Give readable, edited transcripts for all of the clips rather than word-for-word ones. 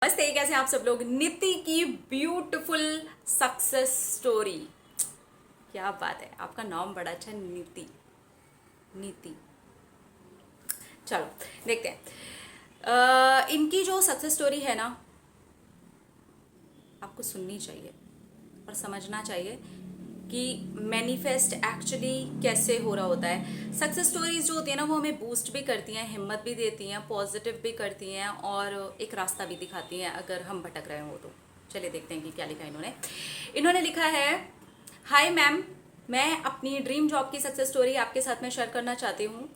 नमस्ते, कैसे हैं आप सब लोग। नीति की ब्यूटीफुल सक्सेस स्टोरी। क्या बात है, आपका नाम बड़ा अच्छा, नीति। नीति, चलो देखते हैं। इनकी जो सक्सेस स्टोरी है ना, आपको सुननी चाहिए और समझना चाहिए कि मैनिफेस्ट एक्चुअली कैसे हो रहा होता है। सक्सेस स्टोरीज जो होती है ना, वो हमें बूस्ट भी करती हैं, हिम्मत भी देती हैं, पॉजिटिव भी करती हैं और एक रास्ता भी दिखाती हैं अगर हम भटक रहे हो तो। चलिए देखते हैं कि क्या लिखा है इन्होंने। इन्होंने लिखा है, हाय मैम, मैं अपनी ड्रीम जॉब की सक्सेस स्टोरी आपके साथ में शेयर करना चाहती हूँ।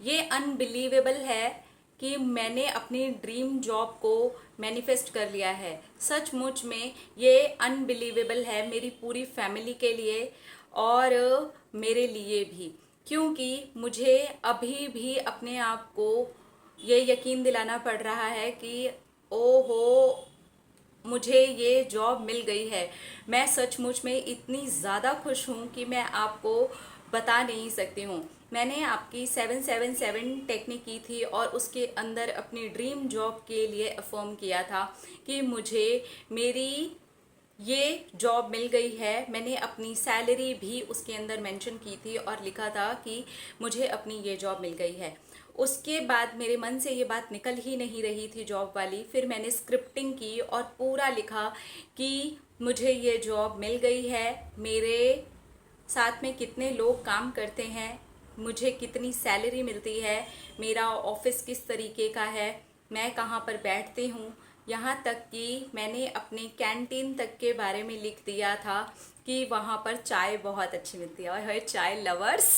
ये अनबिलीवेबल है कि मैंने अपनी ड्रीम जॉब को मैनिफेस्ट कर लिया है। सचमुच में ये अनबिलीवेबल है मेरी पूरी फैमिली के लिए और मेरे लिए भी, क्योंकि मुझे अभी भी अपने आप को ये यकीन दिलाना पड़ रहा है कि ओहो, मुझे ये जॉब मिल गई है। मैं सचमुच में इतनी ज़्यादा खुश हूँ कि मैं आपको बता नहीं सकती हूँ। मैंने आपकी 777 टेक्निक की थी और उसके अंदर अपनी ड्रीम जॉब के लिए अफर्म किया था कि मुझे मेरी ये जॉब मिल गई है। मैंने अपनी सैलरी भी उसके अंदर मेंशन की थी और लिखा था कि मुझे अपनी ये जॉब मिल गई है। उसके बाद मेरे मन से ये बात निकल ही नहीं रही थी जॉब वाली। फिर मैंने स्क्रिप्टिंग की और पूरा लिखा कि मुझे ये जॉब मिल गई है, मेरे साथ में कितने लोग काम करते हैं, मुझे कितनी सैलरी मिलती है, मेरा ऑफिस किस तरीके का है, मैं कहाँ पर बैठती हूँ, यहाँ तक कि मैंने अपने कैंटीन तक के बारे में लिख दिया था कि वहाँ पर चाय बहुत अच्छी मिलती है। और है चाय लवर्स,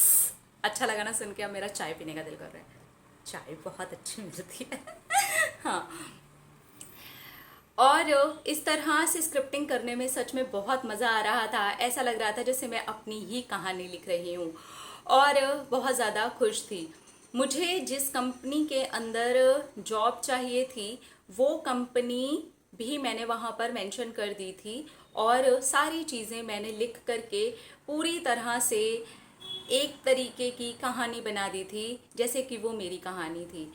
अच्छा लगा ना सुन के, अब मेरा चाय पीने का दिल कर रहा है। चाय बहुत अच्छी मिलती है। हाँ, और इस तरह से स्क्रिप्टिंग करने में सच में बहुत मज़ा आ रहा था। ऐसा लग रहा था जैसे मैं अपनी ही कहानी लिख रही हूँ और बहुत ज़्यादा खुश थी। मुझे जिस कंपनी के अंदर जॉब चाहिए थी वो कंपनी भी मैंने वहाँ पर मेंशन कर दी थी और सारी चीज़ें मैंने लिख करके पूरी तरह से एक तरीके की कहानी बना दी थी जैसे कि वो मेरी कहानी थी।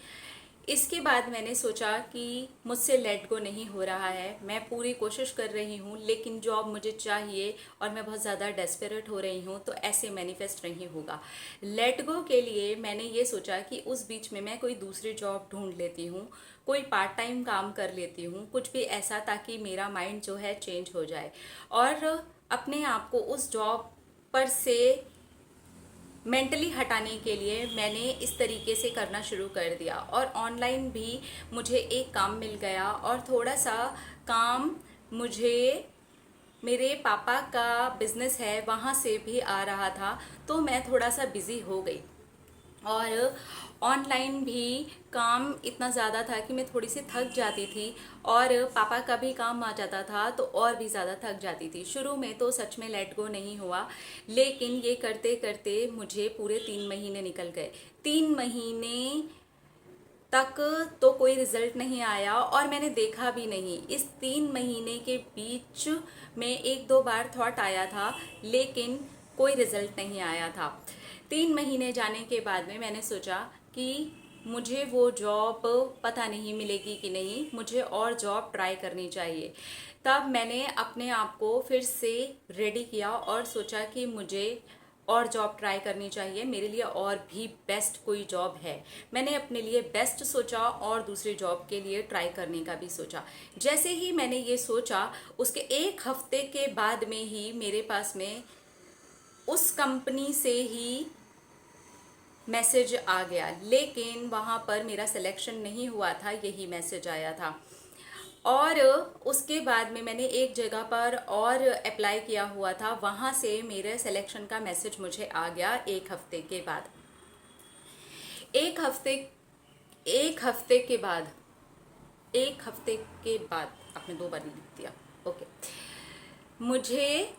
इसके बाद मैंने सोचा कि मुझसे लेट गो नहीं हो रहा है, मैं पूरी कोशिश कर रही हूँ लेकिन जॉब मुझे चाहिए और मैं बहुत ज़्यादा डेस्परेट हो रही हूँ, तो ऐसे मैनिफेस्ट नहीं होगा। लेट गो के लिए मैंने ये सोचा कि उस बीच में मैं कोई दूसरी जॉब ढूंढ लेती हूँ, कोई पार्ट टाइम काम कर लेती हूँ, कुछ भी ऐसा ताकि मेरा माइंड जो है चेंज हो जाए और अपने आप को उस जॉब पर से मेंटली हटाने के लिए मैंने इस तरीके से करना शुरू कर दिया। और ऑनलाइन भी मुझे एक काम मिल गया और थोड़ा सा काम मुझे मेरे पापा का बिजनेस है वहाँ से भी आ रहा था, तो मैं थोड़ा सा बिज़ी हो गई। और ऑनलाइन भी काम इतना ज़्यादा था कि मैं थोड़ी सी थक जाती थी और पापा का भी काम आ जाता था तो और भी ज़्यादा थक जाती थी। शुरू में तो सच में लेट गो नहीं हुआ, लेकिन ये करते करते मुझे पूरे 3 महीने निकल गए। 3 महीने तक तो कोई रिजल्ट नहीं आया और मैंने देखा भी नहीं। इस 3 महीने के बीच में एक दो बार थॉट आया था लेकिन कोई रिजल्ट नहीं आया था। 3 महीने जाने के बाद में मैंने सोचा कि मुझे वो जॉब पता नहीं मिलेगी कि नहीं, मुझे और जॉब ट्राई करनी चाहिए। तब मैंने अपने आप को फिर से रेडी किया और सोचा कि मुझे और जॉब ट्राई करनी चाहिए, मेरे लिए और भी बेस्ट कोई जॉब है। मैंने अपने लिए बेस्ट सोचा और दूसरी जॉब के लिए ट्राई करने का भी सोचा। जैसे ही मैंने ये सोचा उसके 1 हफ्ते के बाद में ही मेरे पास में उस कंपनी से ही मैसेज आ गया, लेकिन वहाँ पर मेरा सिलेक्शन नहीं हुआ था, यही मैसेज आया था। और उसके बाद में मैंने एक जगह पर और अप्लाई किया हुआ था, वहाँ से मेरे सिलेक्शन का मैसेज मुझे आ गया 1 हफ्ते के बाद। एक हफ्ते एक हफ्ते के बाद 1 हफ्ते के बाद, आपने 2 बार लिख दिया, ओके। मुझे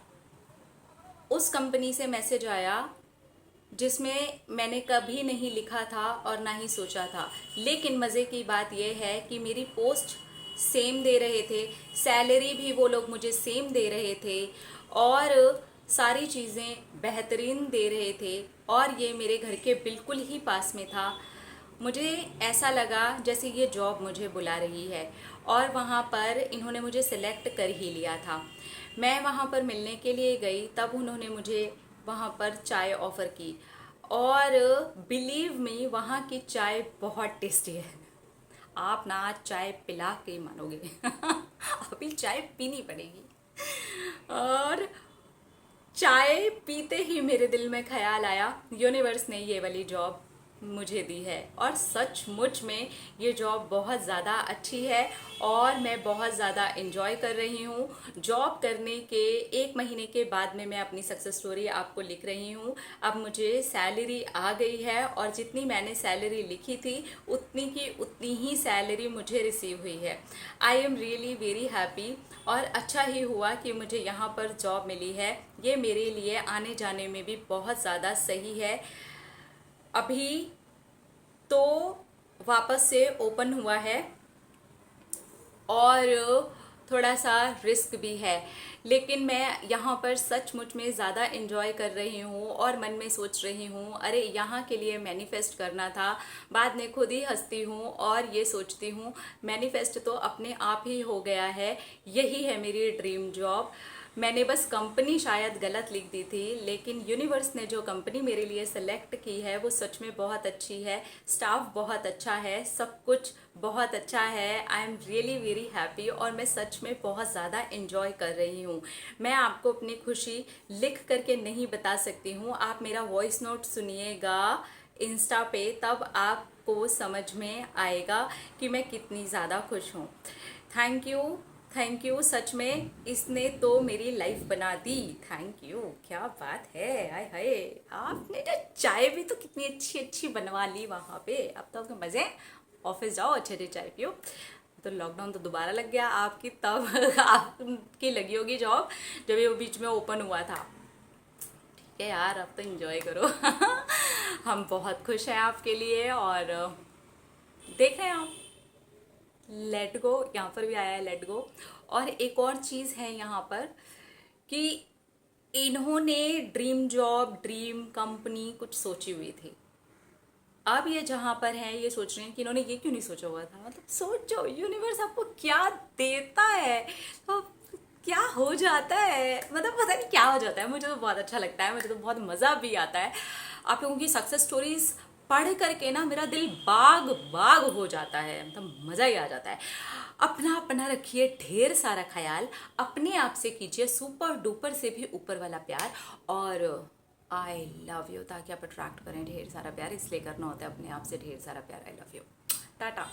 उस कंपनी से मैसेज आया जिसमें मैंने कभी नहीं लिखा था और ना ही सोचा था, लेकिन मज़े की बात यह है कि मेरी पोस्ट सेम दे रहे थे, सैलरी भी वो लोग मुझे सेम दे रहे थे और सारी चीज़ें बेहतरीन दे रहे थे और ये मेरे घर के बिल्कुल ही पास में था। मुझे ऐसा लगा जैसे ये जॉब मुझे बुला रही है और वहाँ पर इन्होंने मुझे सिलेक्ट कर ही लिया था। मैं वहाँ पर मिलने के लिए गई, तब उन्होंने मुझे वहाँ पर चाय ऑफ़र की, और बिलीव मी वहाँ की चाय बहुत टेस्टी है। आप ना आज चाय पिला के मानोगे। अभी चाय पीनी पड़ेगी। और चाय पीते ही मेरे दिल में ख्याल आया, यूनिवर्स ने ये वाली जॉब मुझे दी है, और सचमुच में ये जॉब बहुत ज़्यादा अच्छी है और मैं बहुत ज़्यादा इन्जॉय कर रही हूँ। जॉब करने के 1 महीने के बाद में मैं अपनी सक्सेस स्टोरी आपको लिख रही हूँ। अब मुझे सैलरी आ गई है, और जितनी मैंने सैलरी लिखी थी उतनी की उतनी ही सैलरी मुझे रिसीव हुई है। I am really very happy, और अच्छा ही हुआ कि मुझे यहाँ पर जॉब मिली है। ये मेरे लिए आने जाने में भी बहुत ज़्यादा सही है। अभी तो वापस से ओपन हुआ है, और थोड़ा सा रिस्क भी है, लेकिन मैं यहाँ पर सचमुच में ज़्यादा इन्जॉय कर रही हूँ और मन में सोच रही हूँ अरे यहाँ के लिए मैनिफेस्ट करना था। बाद में खुद ही हंसती हूँ और ये सोचती हूँ मैनिफेस्ट तो अपने आप ही हो गया है। यही है मेरी ड्रीम जॉब। मैंने बस कंपनी शायद गलत लिख दी थी, लेकिन यूनिवर्स ने जो कंपनी मेरे लिए सेलेक्ट की है वो सच में बहुत अच्छी है। स्टाफ बहुत अच्छा है, सब कुछ बहुत अच्छा है। I am really very happy, और मैं सच में बहुत ज़्यादा इन्जॉय कर रही हूँ। मैं आपको अपनी खुशी लिख करके नहीं बता सकती हूँ। आप मेरा वॉइस नोट सुनिएगा इंस्टा पे, तब आपको समझ में आएगा कि मैं कितनी ज़्यादा खुश हूँ। थैंक यू, थैंक यू, सच में इसने तो मेरी लाइफ बना दी। थैंक यू, क्या बात है। हाय हाय, आपने जो चाय भी तो कितनी अच्छी अच्छी बनवा ली वहाँ पे। अब तो आपके मज़े, ऑफिस जाओ अच्छे अच्छे चाय पियो। तो लॉकडाउन तो दोबारा लग गया आपकी, तब आपकी लगी होगी जॉब जब ये बीच में ओपन हुआ था। ठीक है यार, अब तो एंजॉय करो। हम बहुत खुश हैं आपके लिए, और देखें आप लेट गो, यहाँ पर भी आया है लेट गो। और एक और चीज़ है यहाँ पर कि इन्होंने ड्रीम जॉब, ड्रीम कंपनी कुछ सोची हुई थी। अब ये जहाँ पर हैं ये सोच रहे हैं कि इन्होंने ये क्यों नहीं सोचा हुआ था। मतलब सोचो यूनिवर्स आपको क्या देता है, तो क्या हो जाता है, मतलब पता नहीं क्या हो जाता है। मुझे तो बहुत अच्छा लगता है, मुझे तो बहुत मज़ा भी आता है। आप लोगों की सक्सेस स्टोरीज पढ़ करके ना मेरा दिल बाग बाग हो जाता है, मतलब मज़ा ही आ जाता है। अपना अपना रखिए ढेर सारा ख्याल, अपने आप से कीजिए सुपर डुपर से भी ऊपर वाला प्यार, और आई लव यू, ताकि आप अट्रैक्ट करें ढेर सारा प्यार। इसलिए करना होता है अपने आप से ढेर सारा प्यार। I love you, Tata.